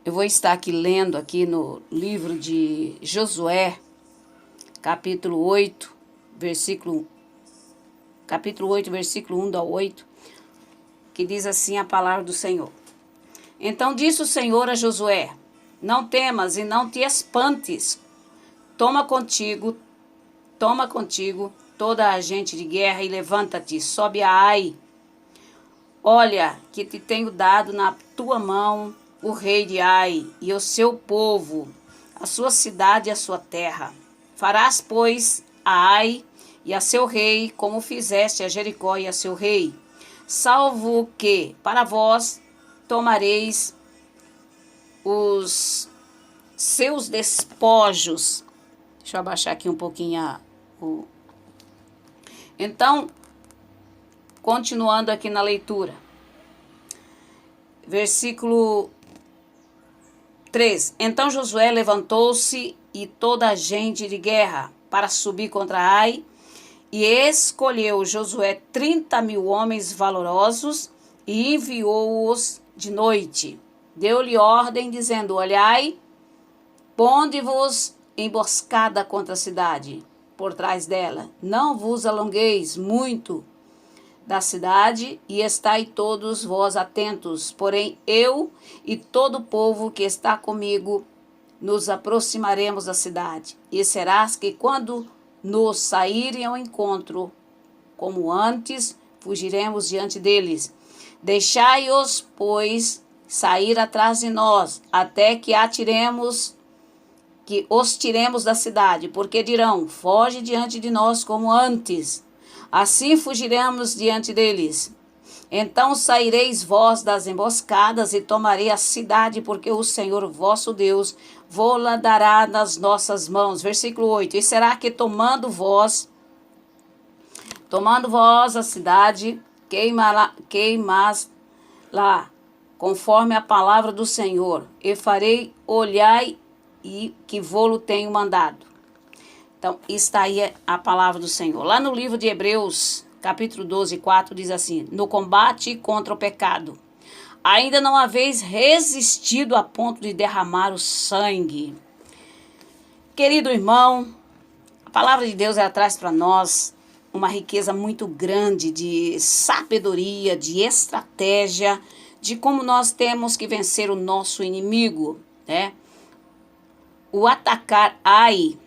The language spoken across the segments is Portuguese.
Eu vou estar aqui lendo aqui no livro de Josué, capítulo 8, versículo 1 ao 8, que diz assim a palavra do Senhor. Então disse o Senhor a Josué: não temas e não te espantes. Toma contigo toda a gente de guerra e levanta-te, sobe a Ai. Olha, que te tenho dado na tua mão o rei de Ai e o seu povo, a sua cidade e a sua terra. Farás, pois, a Ai e a seu rei, como fizeste a Jericó e a seu rei, salvo que para vós tomareis os seus despojos. Deixa eu abaixar aqui um pouquinho o... Então, continuando aqui na leitura. Versículo 3. Então Josué levantou-se e toda a gente de guerra para subir contra Ai, e escolheu Josué 30.000 homens valorosos e enviou-os de noite. Deu-lhe ordem, dizendo: olhai, ponde-vos emboscada contra a cidade, por trás dela. Não vos alongueis muito da cidade, e estai todos vós atentos. Porém, eu e todo o povo que está comigo nos aproximaremos da cidade. E serás que quando nos saírem ao encontro, como antes, fugiremos diante deles. Deixai-os, pois, sair atrás de nós, até que os tiremos da cidade, porque dirão: foge diante de nós como antes. Assim fugiremos diante deles. Então saireis vós das emboscadas e tomarei a cidade, porque o Senhor vosso Deus vô-la dará nas nossas mãos. Versículo 8. E será que tomando vós a cidade, queimas lá, conforme a palavra do Senhor, e farei, olhai, e que vô-lo tenho mandado. Então, está aí a palavra do Senhor. Lá no livro de Hebreus, capítulo 12, 4, diz assim: no combate contra o pecado, ainda não haveis resistido a ponto de derramar o sangue. Querido irmão, a palavra de Deus, ela traz para nós uma riqueza muito grande de sabedoria, de estratégia, de como nós temos que vencer o nosso inimigo, né? O atacar Ai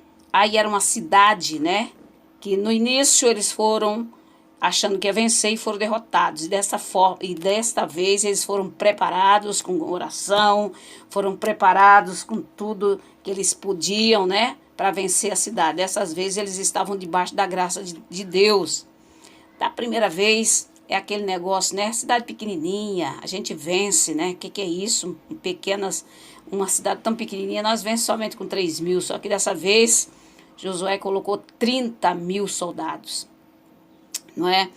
era uma cidade, né? Que no início eles foram achando que ia vencer e foram derrotados. E desta vez eles foram preparados com oração, foram preparados com tudo que eles podiam, né? Para vencer a cidade. Dessas vezes eles estavam debaixo da graça de Deus. Da primeira vez é aquele negócio, né? Cidade pequenininha, a gente vence, né? O que é isso? Uma cidade tão pequenininha, nós vencemos somente com 3.000. Só que dessa vez Josué colocou 30.000 soldados, não é?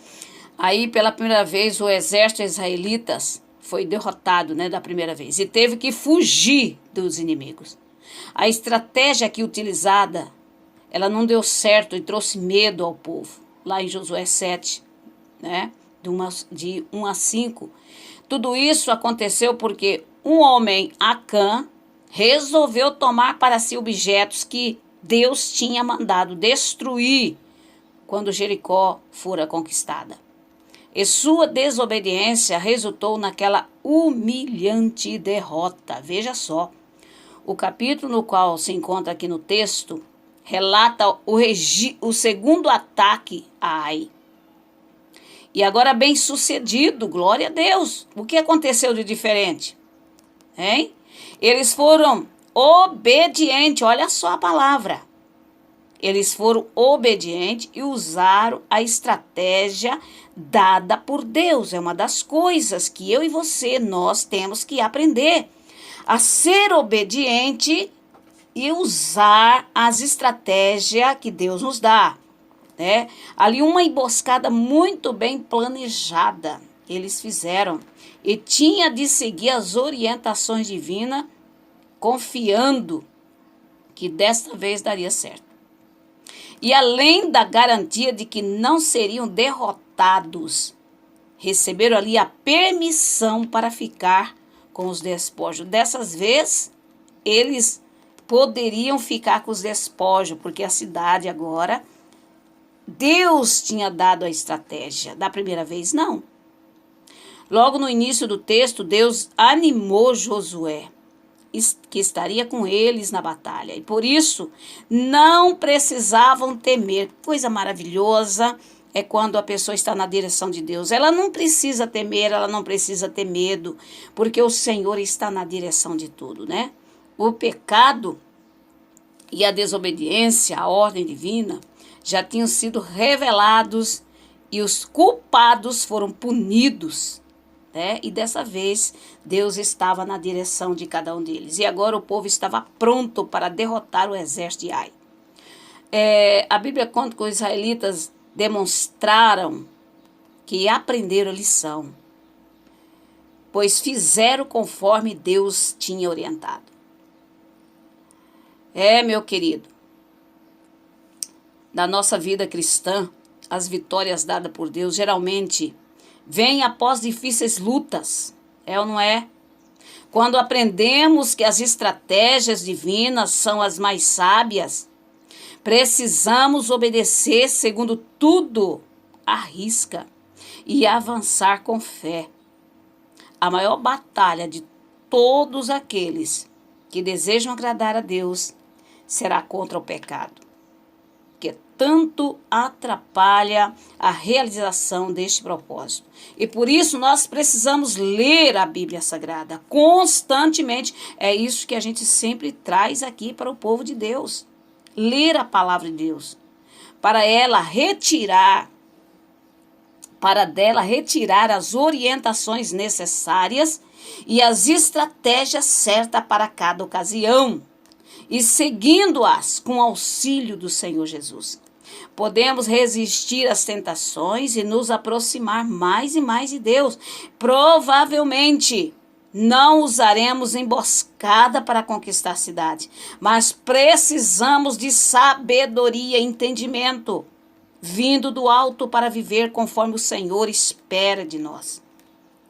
Aí, pela primeira vez, o exército israelitas foi derrotado, né, da primeira vez, e teve que fugir dos inimigos. A estratégia aqui utilizada, ela não deu certo e trouxe medo ao povo. Lá em Josué 7, né, de 1 a 5. Tudo isso aconteceu porque um homem, Acã, resolveu tomar para si objetos que Deus tinha mandado destruir quando Jericó fora conquistada. E sua desobediência resultou naquela humilhante derrota. Veja só, o capítulo no qual se encontra aqui no texto relata o segundo ataque a Ai. E agora bem sucedido, glória a Deus. O que aconteceu de diferente? Hein? Eles foram obedientes, olha só a palavra. Eles foram obedientes e usaram a estratégia dada por Deus. É uma das coisas que eu e você, nós temos que aprender. A ser obediente e usar as estratégias que Deus nos dá, né? Ali uma emboscada muito bem planejada eles fizeram. E tinha de seguir as orientações divinas, confiando que desta vez daria certo. E além da garantia de que não seriam derrotados, receberam ali a permissão para ficar com os despojos. Dessas vezes, eles poderiam ficar com os despojos, porque a cidade agora, Deus tinha dado a estratégia. Da primeira vez, não. Logo no início do texto, Deus animou Josué, que estaria com eles na batalha. E por isso, não precisavam temer. Coisa maravilhosa é quando a pessoa está na direção de Deus. Ela não precisa temer, ela não precisa ter medo, porque o Senhor está na direção de tudo, né? O pecado e a desobediência à ordem divina já tinham sido revelados e os culpados foram punidos, né? E dessa vez Deus estava na direção de cada um deles. E agora o povo estava pronto para derrotar o exército de Ai. A Bíblia conta que os israelitas demonstraram que aprenderam a lição, pois fizeram conforme Deus tinha orientado. Meu querido, na nossa vida cristã, as vitórias dadas por Deus geralmente vêm após difíceis lutas, ou não é? Quando aprendemos que as estratégias divinas são as mais sábias, precisamos obedecer segundo tudo à risca e avançar com fé. A maior batalha de todos aqueles que desejam agradar a Deus será contra o pecado, que tanto atrapalha a realização deste propósito. E por isso nós precisamos ler a Bíblia Sagrada constantemente. É isso que a gente sempre traz aqui para o povo de Deus. Ler a palavra de Deus, para dela retirar as orientações necessárias e as estratégias certas para cada ocasião, e seguindo-as com auxílio do Senhor Jesus, podemos resistir às tentações e nos aproximar mais e mais de Deus. Provavelmente não usaremos emboscada para conquistar a cidade, mas precisamos de sabedoria e entendimento, vindo do alto para viver conforme o Senhor espera de nós.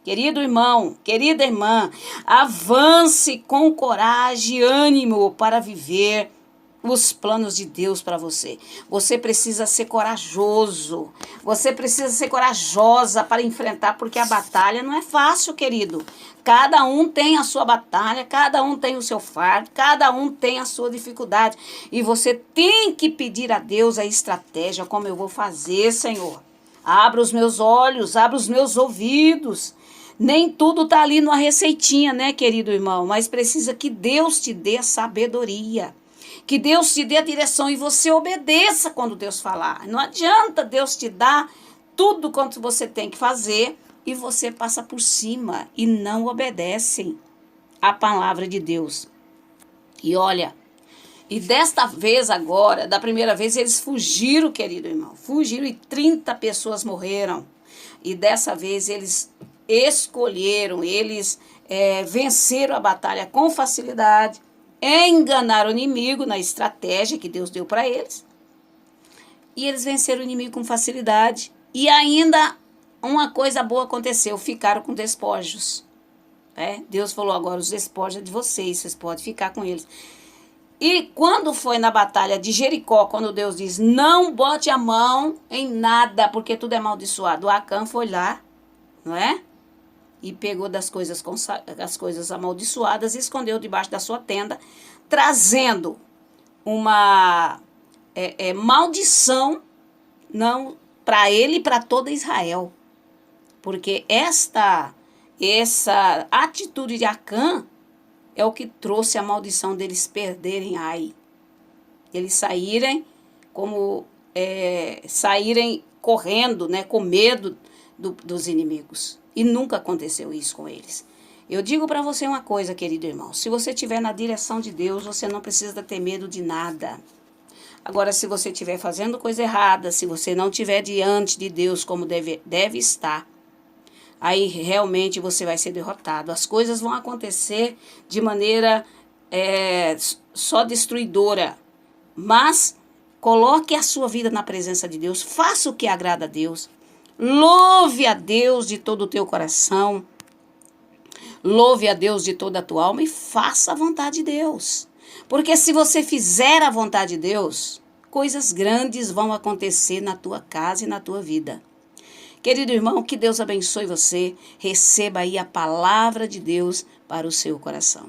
Querido irmão, querida irmã, avance com coragem e ânimo para viver os planos de Deus para você. Você precisa ser corajoso, você precisa ser corajosa para enfrentar, porque a batalha não é fácil, querido. Cada um tem a sua batalha, cada um tem o seu fardo, cada um tem a sua dificuldade. E você tem que pedir a Deus a estratégia, como eu vou fazer, Senhor. Abra os meus olhos, abra os meus ouvidos. Nem tudo está ali numa receitinha, né, querido irmão? Mas precisa que Deus te dê a sabedoria, que Deus te dê a direção e você obedeça quando Deus falar. Não adianta Deus te dar tudo quanto você tem que fazer e você passa por cima e não obedece a palavra de Deus. E olha, e desta vez agora, da primeira vez eles fugiram, querido irmão, fugiram e 30 pessoas morreram. E dessa vez eles escolheram, eles venceram a batalha com facilidade, enganaram o inimigo na estratégia que Deus deu para eles. E eles venceram o inimigo com facilidade. E ainda uma coisa boa aconteceu, ficaram com despojos. Deus falou, agora os despojos é de vocês podem ficar com eles. E quando foi na batalha de Jericó, quando Deus diz, não bote a mão em nada, porque tudo é amaldiçoado. O Acã foi lá, não é? E pegou das coisas, as coisas amaldiçoadas e escondeu debaixo da sua tenda, trazendo uma maldição não para ele e para toda Israel. Porque essa atitude de Acã é o que trouxe a maldição deles perderem Ai. Eles saírem correndo, né, com medo dos inimigos. E nunca aconteceu isso com eles. Eu digo para você uma coisa, querido irmão. Se você estiver na direção de Deus, você não precisa ter medo de nada. Agora, se você estiver fazendo coisa errada, se você não estiver diante de Deus como deve estar, aí realmente você vai ser derrotado. As coisas vão acontecer de maneira só destruidora. Mas coloque a sua vida na presença de Deus. Faça o que agrada a Deus. Louve a Deus de todo o teu coração. Louve a Deus de toda a tua alma e faça a vontade de Deus. Porque se você fizer a vontade de Deus, coisas grandes vão acontecer na tua casa e na tua vida. Querido irmão, que Deus abençoe você. Receba aí a palavra de Deus para o seu coração.